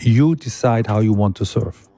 You decide how you want to serve.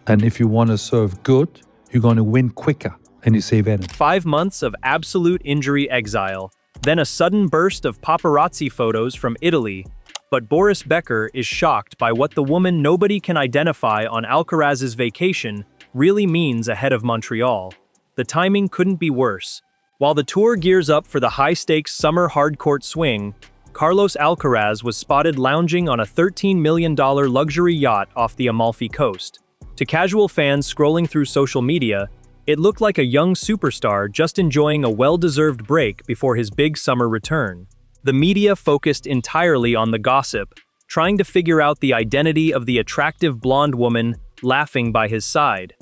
And if you want to serve good, you're going to win quicker and you save energy. 5 months of absolute injury exile, then a sudden burst of paparazzi photos from Italy. But Boris Becker is shocked by what the woman nobody can identify on Alcaraz's vacation really means ahead of Montreal. The timing couldn't be worse. While the tour gears up for the high-stakes summer hardcourt swing, Carlos Alcaraz was spotted lounging on a $13 million luxury yacht off the Amalfi Coast. To casual fans scrolling through social media, it looked like a young superstar just enjoying a well-deserved break before his big summer return. The media focused entirely on the gossip, trying to figure out the identity of the attractive blonde woman laughing by his side.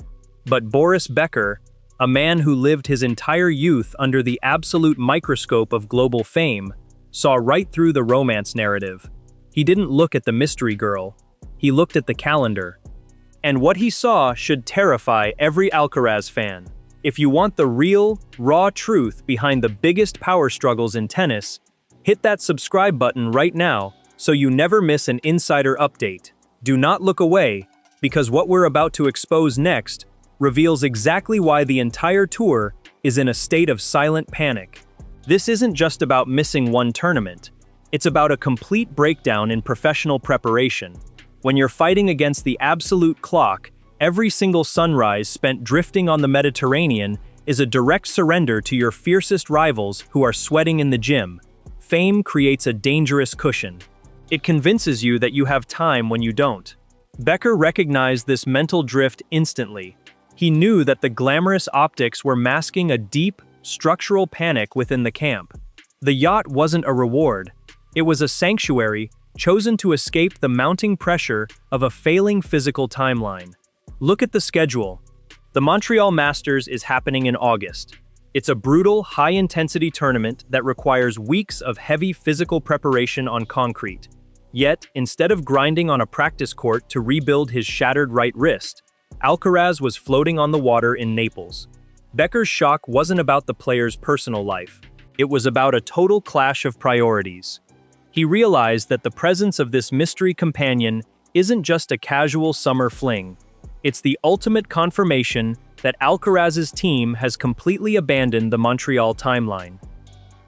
But Boris Becker, a man who lived his entire youth under the absolute microscope of global fame, saw right through the romance narrative. He didn't look at the mystery girl. He looked at the calendar. And what he saw should terrify every Alcaraz fan. If you want the real, raw truth behind the biggest power struggles in tennis, hit that subscribe button right now so you never miss an insider update. Do not look away, because what we're about to expose next reveals exactly why the entire tour is in a state of silent panic. This isn't just about missing one tournament. It's about a complete breakdown in professional preparation. When you're fighting against the absolute clock, every single sunrise spent drifting on the Mediterranean is a direct surrender to your fiercest rivals who are sweating in the gym. Fame creates a dangerous cushion. It convinces you that you have time when you don't. Becker recognized this mental drift instantly. He knew that the glamorous optics were masking a deep, structural panic within the camp. The yacht wasn't a reward. It was a sanctuary chosen to escape the mounting pressure of a failing physical timeline. Look at the schedule. The Montreal Masters is happening in August. It's a brutal, high-intensity tournament that requires weeks of heavy physical preparation on concrete. Yet, instead of grinding on a practice court to rebuild his shattered right wrist, Alcaraz was floating on the water in Naples. Becker's shock wasn't about the player's personal life. It was about a total clash of priorities. He realized that the presence of this mystery companion isn't just a casual summer fling. It's the ultimate confirmation that Alcaraz's team has completely abandoned the Montreal timeline.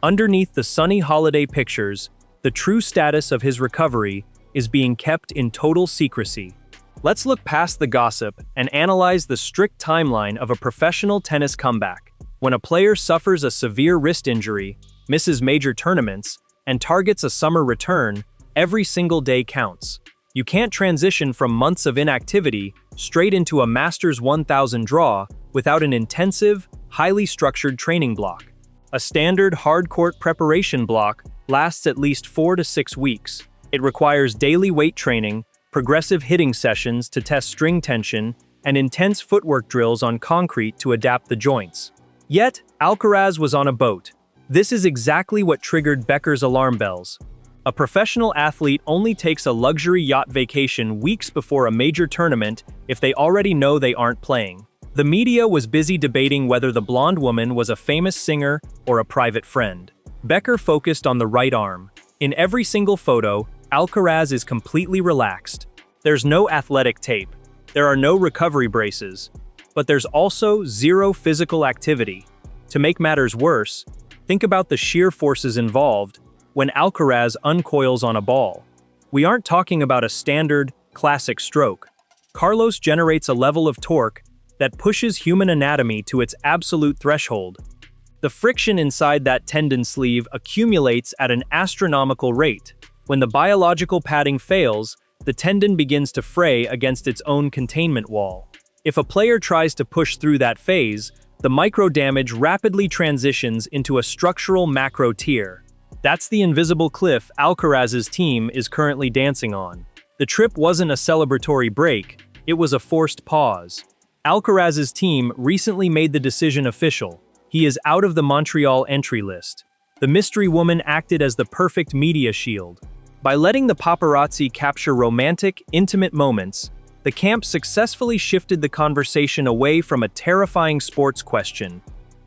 Underneath the sunny holiday pictures, the true status of his recovery is being kept in total secrecy. Let's look past the gossip and analyze the strict timeline of a professional tennis comeback. When a player suffers a severe wrist injury, misses major tournaments, and targets a summer return, every single day counts. You can't transition from months of inactivity straight into a Masters 1000 draw without an intensive, highly structured training block. A standard hard-court preparation block lasts at least 4 to 6 weeks. It requires daily weight training, progressive hitting sessions to test string tension, and intense footwork drills on concrete to adapt the joints. Yet, Alcaraz was on a boat. This is exactly what triggered Becker's alarm bells. A professional athlete only takes a luxury yacht vacation weeks before a major tournament if they already know they aren't playing. The media was busy debating whether the blonde woman was a famous singer or a private friend. Becker focused on the right arm. In every single photo, Alcaraz is completely relaxed. There's no athletic tape. There are no recovery braces. But there's also zero physical activity. To make matters worse, think about the sheer forces involved when Alcaraz uncoils on a ball. We aren't talking about a standard, classic stroke. Carlos generates a level of torque that pushes human anatomy to its absolute threshold. The friction inside that tendon sleeve accumulates at an astronomical rate. When the biological padding fails, the tendon begins to fray against its own containment wall. If a player tries to push through that phase, the micro-damage rapidly transitions into a structural macro tear. That's the invisible cliff Alcaraz's team is currently dancing on. The trip wasn't a celebratory break, it was a forced pause. Alcaraz's team recently made the decision official. He is out of the Montreal entry list. The mystery woman acted as the perfect media shield. By letting the paparazzi capture romantic, intimate moments, the camp successfully shifted the conversation away from a terrifying sports question.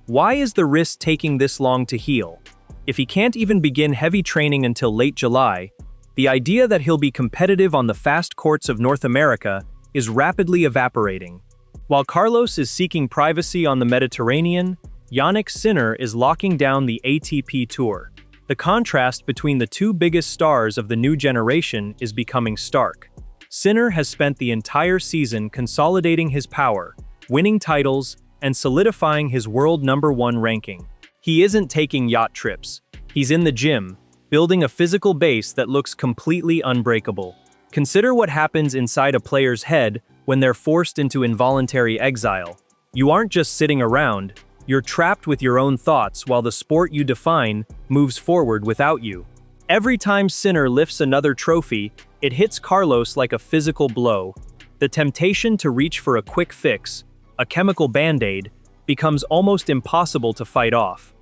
Why is the wrist taking this long to heal? If he can't even begin heavy training until late July, The idea that he'll be competitive on the fast courts of North America is rapidly evaporating. While Carlos is seeking privacy on the Mediterranean, Jannik Sinner is locking down the ATP Tour. The contrast between the two biggest stars of the new generation is becoming stark. Sinner has spent the entire season consolidating his power, winning titles, and solidifying his world #1 ranking. He isn't taking yacht trips. He's in the gym, building a physical base that looks completely unbreakable. Consider what happens inside a player's head when they're forced into involuntary exile. You aren't just sitting around, you're trapped with your own thoughts while the sport you define moves forward without you. Every time Sinner lifts another trophy, it hits Carlos like a physical blow. The temptation to reach for a quick fix, a chemical band-aid, becomes almost impossible to fight off.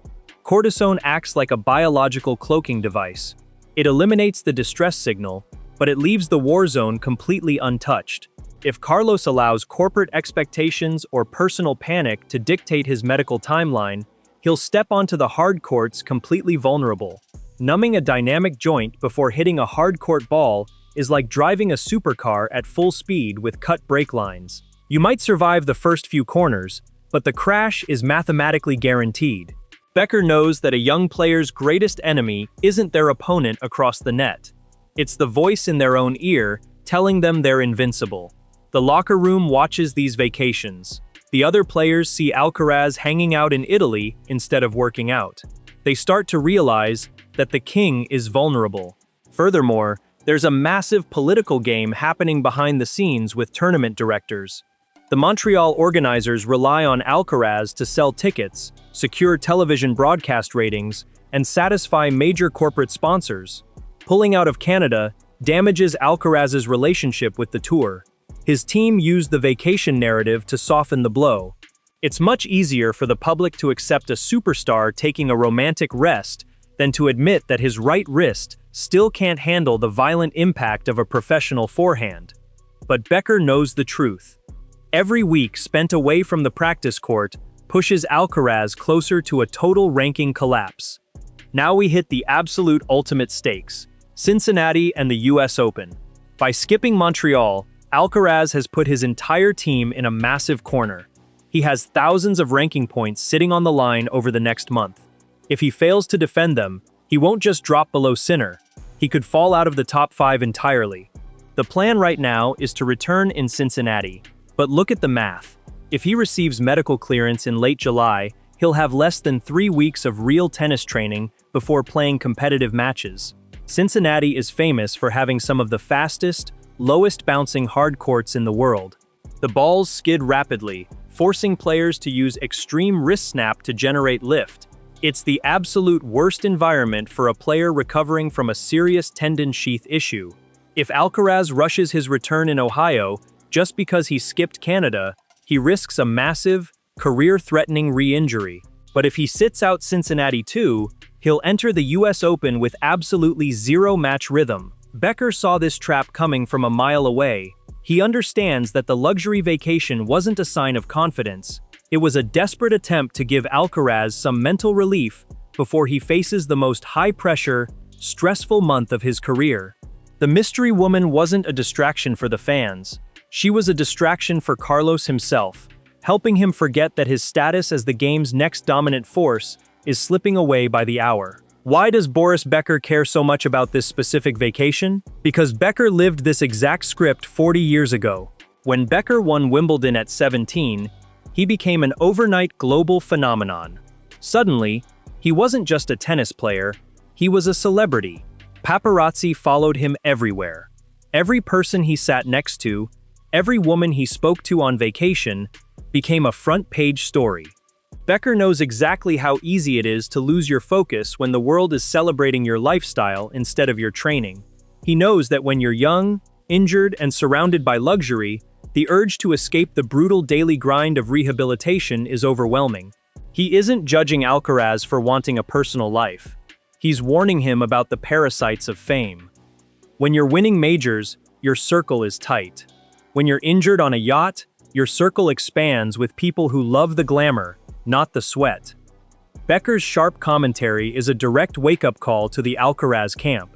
Cortisone acts like a biological cloaking device. It eliminates the distress signal, but it leaves the war zone completely untouched. If Carlos allows corporate expectations or personal panic to dictate his medical timeline, he'll step onto the hard courts completely vulnerable. Numbing a dynamic joint before hitting a hard court ball is like driving a supercar at full speed with cut brake lines. You might survive the first few corners, but the crash is mathematically guaranteed. Becker knows that a young player's greatest enemy isn't their opponent across the net. It's the voice in their own ear telling them they're invincible. The locker room watches these vacations. The other players see Alcaraz hanging out in Italy instead of working out. They start to realize that the king is vulnerable. Furthermore, there's a massive political game happening behind the scenes with tournament directors. The Montreal organizers rely on Alcaraz to sell tickets, secure television broadcast ratings, and satisfy major corporate sponsors. Pulling out of Canada damages Alcaraz's relationship with the tour. His team used the vacation narrative to soften the blow. It's much easier for the public to accept a superstar taking a romantic rest than to admit that his right wrist still can't handle the violent impact of a professional forehand. But Becker knows the truth. Every week spent away from the practice court pushes Alcaraz closer to a total ranking collapse. Now we hit the absolute ultimate stakes: Cincinnati and the US Open. By skipping Montreal, Alcaraz has put his entire team in a massive corner. He has thousands of ranking points sitting on the line over the next month. If he fails to defend them, he won't just drop below Sinner. He could fall out of the top 5 entirely. The plan right now is to return in Cincinnati. But look at the math. If he receives medical clearance in late July, he'll have less than 3 weeks of real tennis training before playing competitive matches. Cincinnati is famous for having some of the fastest, lowest bouncing hard courts in the world. The balls skid rapidly, forcing players to use extreme wrist snap to generate lift. It's the absolute worst environment for a player recovering from a serious tendon sheath issue. If Alcaraz rushes his return in Ohio, just because he skipped Canada, he risks a massive, career-threatening re-injury. But if he sits out Cincinnati too, he'll enter the US Open with absolutely zero match rhythm. Becker saw this trap coming from a mile away. He understands that the luxury vacation wasn't a sign of confidence. It was a desperate attempt to give Alcaraz some mental relief before he faces the most high-pressure, stressful month of his career. The mystery woman wasn't a distraction for the fans. She was a distraction for Carlos himself, helping him forget that his status as the game's next dominant force is slipping away by the hour. Why does Boris Becker care so much about this specific vacation? Because Becker lived this exact script 40 years ago. When Becker won Wimbledon at 17, he became an overnight global phenomenon. Suddenly, he wasn't just a tennis player, he was a celebrity. Paparazzi followed him everywhere. Every person he sat next to, every woman he spoke to on vacation, became a front-page story. Becker knows exactly how easy it is to lose your focus when the world is celebrating your lifestyle instead of your training. He knows that when you're young, injured, and surrounded by luxury, the urge to escape the brutal daily grind of rehabilitation is overwhelming. He isn't judging Alcaraz for wanting a personal life. He's warning him about the parasites of fame. When you're winning majors, your circle is tight. When you're injured on a yacht, your circle expands with people who love the glamour, not the sweat. Becker's sharp commentary is a direct wake-up call to the Alcaraz camp.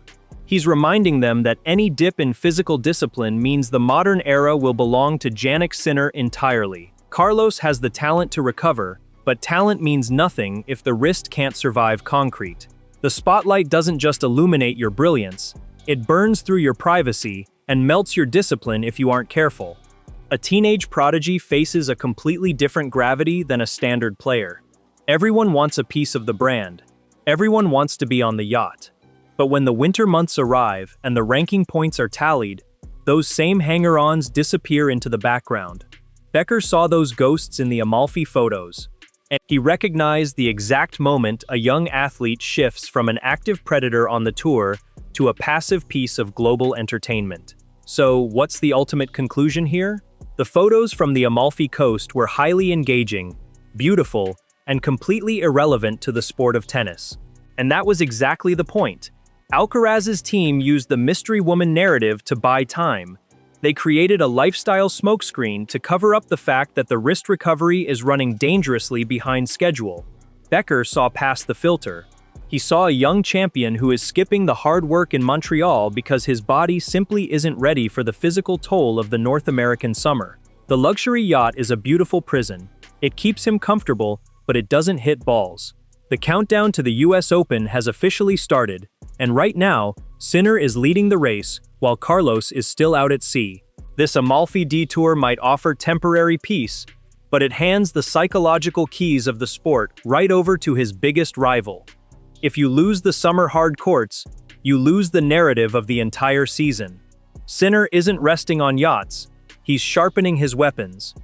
He's reminding them that any dip in physical discipline means the modern era will belong to Jannik Sinner entirely. Carlos has the talent to recover, but talent means nothing if the wrist can't survive concrete. The spotlight doesn't just illuminate your brilliance, it burns through your privacy and melts your discipline if you aren't careful. A teenage prodigy faces a completely different gravity than a standard player. Everyone wants a piece of the brand. Everyone wants to be on the yacht. But when the winter months arrive and the ranking points are tallied, those same hanger-ons disappear into the background. Becker saw those ghosts in the Amalfi photos, and he recognized the exact moment a young athlete shifts from an active predator on the tour to a passive piece of global entertainment. So, what's the ultimate conclusion here? The photos from the Amalfi Coast were highly engaging, beautiful, and completely irrelevant to the sport of tennis. And that was exactly the point. Alcaraz's team used the mystery woman narrative to buy time. They created a lifestyle smokescreen to cover up the fact that the wrist recovery is running dangerously behind schedule. Becker saw past the filter. He saw a young champion who is skipping the hard work in Montreal because his body simply isn't ready for the physical toll of the North American summer. The luxury yacht is a beautiful prison. It keeps him comfortable, but it doesn't hit balls. The countdown to the US Open has officially started, and right now, Sinner is leading the race while Carlos is still out at sea. This Amalfi detour might offer temporary peace, but it hands the psychological keys of the sport right over to his biggest rival. If you lose the summer hard courts, you lose the narrative of the entire season. Sinner isn't resting on yachts, he's sharpening his weapons.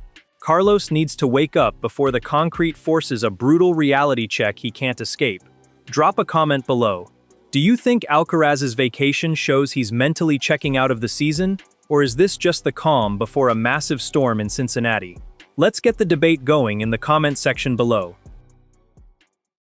Carlos needs to wake up before the concrete forces a brutal reality check he can't escape. Drop a comment below. Do you think Alcaraz's vacation shows he's mentally checking out of the season, or is this just the calm before a massive storm in Cincinnati? Let's get the debate going in the comment section below.